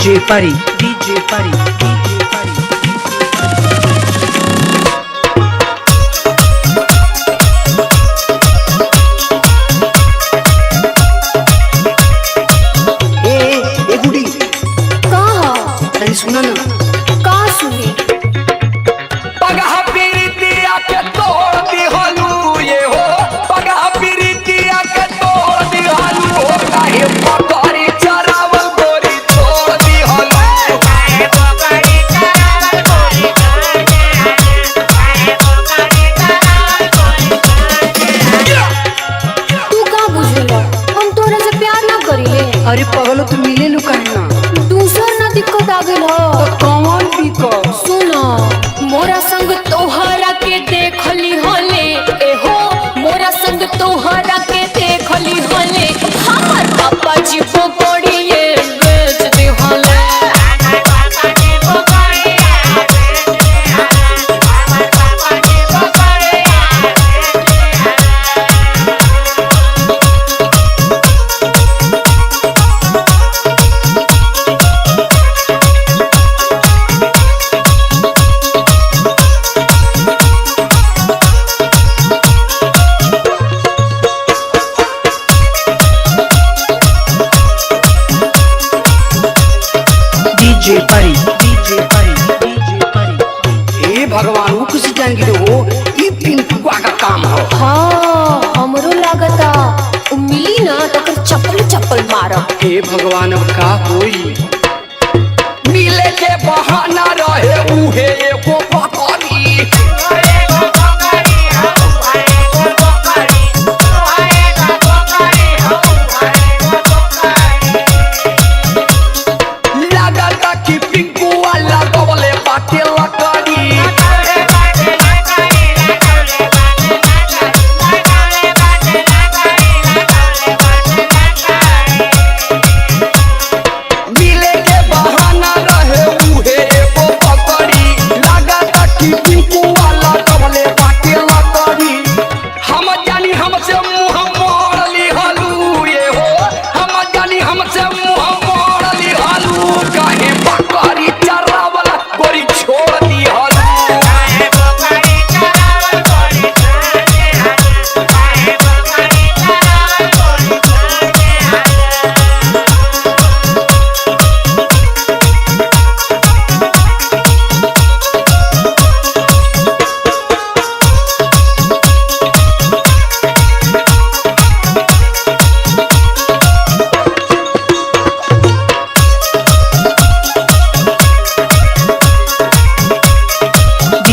DJ Pari, DJ Pari, DJ Pari. ए गुडी कहा अरे सुना ना का सुनी पगहा पीरितिया के तोड़ दिहलू ये हो पगहा पीरितिया के तोड़ दिहलू हो काहे पकड़ी चरावल गोरी तोड़ दिहलू काहे पकड़ी चरावल गोरी तोड़ दिहलू काहे पकड़ी चरावल गोरी तू का बुझेला हम तोरा से प्यार ना करिले अरे पगलो तू मिले लू काहे ना दूसर ना दिक्कत आ गेल हो तो कौन दिक्कत सुनो मोरा संग तोहरा के देखली होले ए हो मोरा संग तोहरा के देखली होले हमर पापा जी को पड़िए बेच दे होले हमर पापा जी पकड़िया बेच दिहलू हमर पापा जी पकड़िया DJ Pari, DJ Pari, DJ Pari. ए भगवान वो किसी जान के हो ये पिंटुआ का काम हो हाँ हमरो लागता उ मिली ना तो कर चप्पल चप्पल मारब हे भगवान अब का होई मिले के बहाना रहे उहे एगो